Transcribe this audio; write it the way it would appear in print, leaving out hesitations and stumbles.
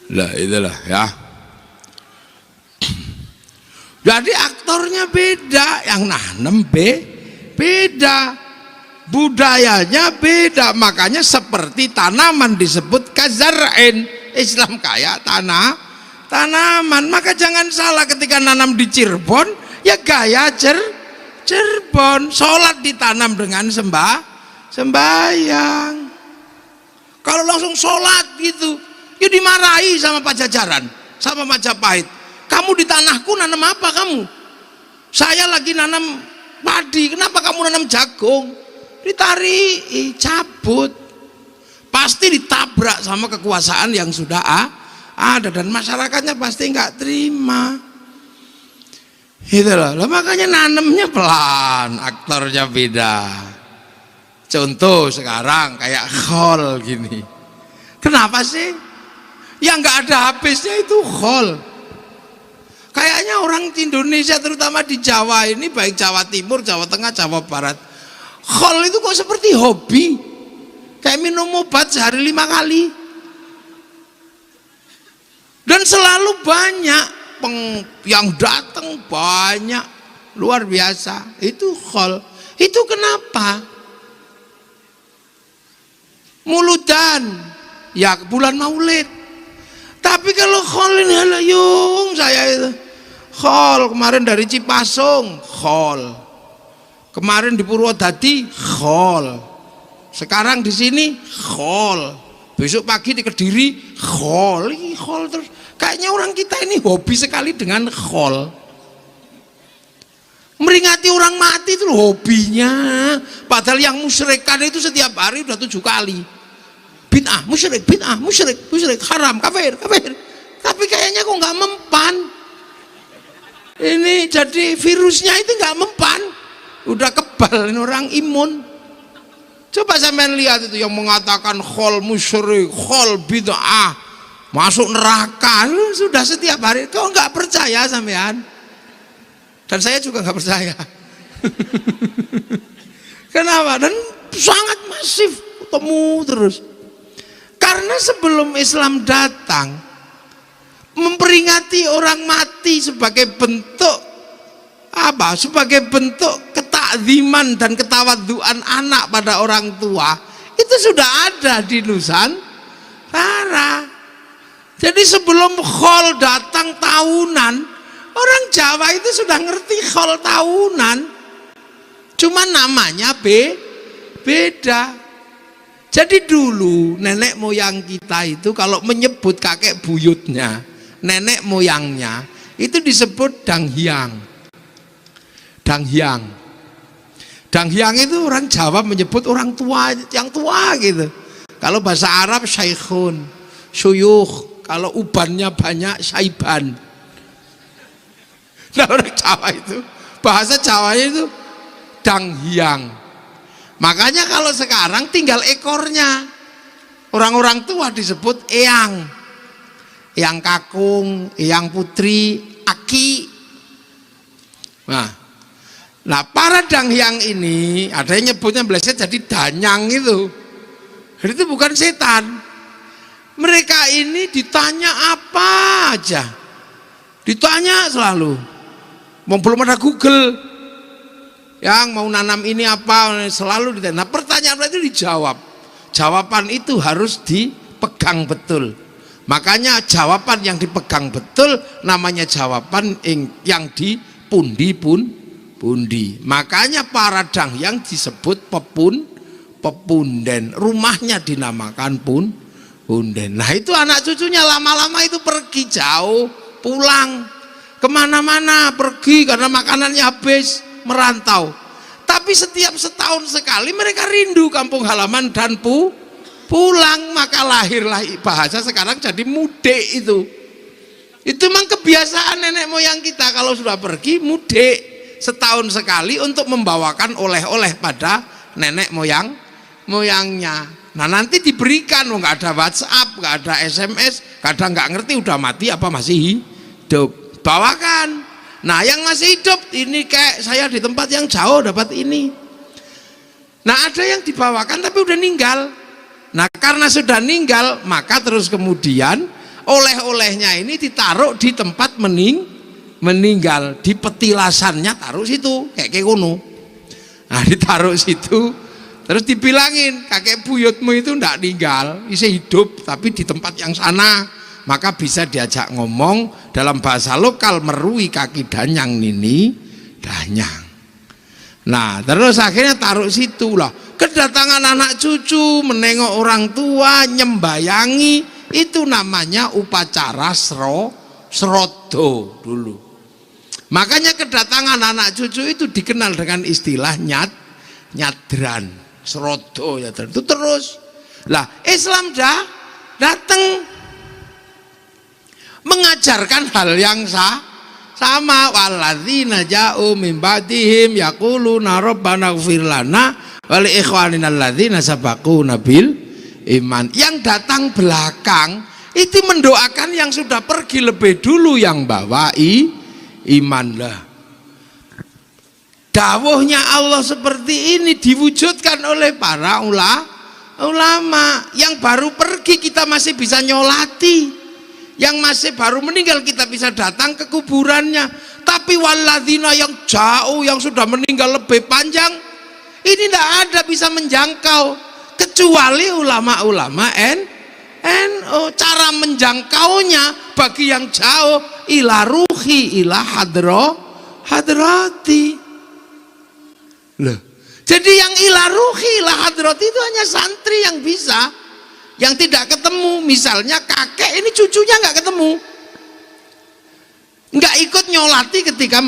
Lah itulah ya. Jadi aktornya beda, yang nanem beda, budayanya beda. Makanya seperti tanaman disebut kazar'in. Islam kayak tanaman. Maka jangan salah ketika nanam di Cirebon, ya gaya Cirebon. Sholat ditanam dengan sembahyang. Kalau langsung sholat gitu, ya dimarahi sama Pajajaran, sama Majapahit. Kamu di tanahku nanam apa kamu? Saya lagi nanam padi, kenapa kamu nanam jagung? Ditarik, cabut. Pasti ditabrak sama kekuasaan yang sudah ada, dan masyarakatnya pasti nggak terima. Itulah, makanya nanemnya pelan, aktornya beda. Contoh sekarang kayak khol gini. Kenapa sih? Yang nggak ada habisnya itu khol. Kayaknya orang Indonesia terutama di Jawa ini, baik Jawa Timur, Jawa Tengah, Jawa Barat, khol itu kok seperti hobi, kayak minum obat sehari 5 kali, dan selalu banyak yang datang, banyak, luar biasa. Itu khol. Itu kenapa? Muludan ya bulan Maulid. Tapi kalau khol ini halayung, saya itu khol kemarin dari Cipasung, khol kemarin di Purwodadi, khol sekarang di sini, khol besok pagi di Kediri, khol. Ini khol terus. Kayaknya orang kita ini hobi sekali dengan khol. Meringati orang mati itu hobinya. Padahal yang musyrikan itu setiap hari udah 7 kali. Bid'ah, musyrik, bid'ah, musyrik, haram, kafir. Tapi kayaknya kok nggak mempan. Ini jadi virusnya itu nggak mempan. Udah kebal, ini orang imun. Coba sampean lihat itu yang mengatakan khol musyrik, khol bid'ah, masuk neraka, sudah setiap hari. Kok nggak percaya sampean? Dan saya juga nggak percaya. Kenapa? Dan sangat masif, ketemu terus. Karena sebelum Islam datang, memperingati orang mati sebagai bentuk apa? Sebagai bentuk ketakziman dan ketawaduan anak pada orang tua, itu sudah ada di Nusantara. Jadi sebelum khol datang tahunan, orang Jawa itu sudah ngerti khol tahunan. Cuma namanya beda. Jadi dulu nenek moyang kita itu kalau menyebut kakek buyutnya, nenek moyangnya, itu disebut danghyang. Danghyang itu orang Jawa menyebut orang tua, yang tua gitu. Kalau bahasa Arab syaikhun, syuyukh. Kalau ubannya banyak, syaiban. Nah orang Jawa itu, bahasa Jawanya itu danghyang. Makanya kalau sekarang tinggal ekornya. Orang-orang tua disebut eyang. Eyang kakung, eyang putri, aki. Nah para danghyang ini, ada yang nyebutnya meleset jadi danyang itu. Jadi itu bukan setan. Mereka ini ditanya apa aja. Ditanya selalu. Belum ada Google. Yang mau nanam ini apa, selalu ditanya. Nah pertanyaan itu dijawab. Jawaban itu harus dipegang betul. Makanya jawaban yang dipegang betul namanya jawaban yang dipundi. Makanya para danghyang disebut pepunden. Rumahnya dinamakan punden. Nah itu anak cucunya lama-lama itu pergi jauh, pulang kemana-mana, pergi karena makanannya habis, merantau. Tapi setiap setahun sekali mereka rindu kampung halaman dan pulang. Maka lahirlah bahasa sekarang jadi mudik itu. Itu memang kebiasaan nenek moyang kita, kalau sudah pergi mudik setahun sekali untuk membawakan oleh-oleh pada nenek moyangnya. Nah nanti diberikan, nggak ada WhatsApp, nggak ada SMS, kadang nggak ngerti udah mati apa masih hidup, bawakan. Nah yang masih hidup ini kayak saya di tempat yang jauh dapat ini. Nah ada yang dibawakan tapi udah ninggal. Nah karena sudah ninggal maka terus kemudian oleh-olehnya ini ditaruh di tempat meninggal, di petilasannya taruh situ kayak kono. Nah ditaruh situ, terus dibilangin kakek buyutmu itu ndak meninggal, masih hidup tapi di tempat yang sana, maka bisa diajak ngomong dalam bahasa lokal, merui kaki danyang nini danyang. Nah terus akhirnya taruh situ lah. Kedatangan anak cucu, menengok orang tua, nyembayangi, itu namanya upacara srodo dulu. Makanya kedatangan anak cucu itu dikenal dengan istilah nyadran, srodo ya itu terus. Lah Islam datang mengajarkan hal yang sama. Walladzina ja'u min ba'dihim yaquluna rabbana ighfir lana wa li ikhwanina alladzina sabaquna bil iman. Yang datang belakang itu mendoakan yang sudah pergi lebih dulu, yang bawa iman lah. Dawuhnya Allah seperti ini diwujudkan oleh para ulama. Yang baru pergi kita masih bisa nyolati, yang masih baru meninggal kita bisa datang ke kuburannya. Tapi walladzina yang jauh, yang sudah meninggal lebih panjang, ini tidak ada bisa menjangkau kecuali ulama-ulama NU. Cara menjangkaunya bagi yang jauh ila ruhi ila hadrati. Loh, jadi yang ila ruhi ila hadrati itu hanya santri yang bisa, yang tidak ketemu. Misalnya kakek ini cucunya nggak ketemu, nggak ikut nyolati ketika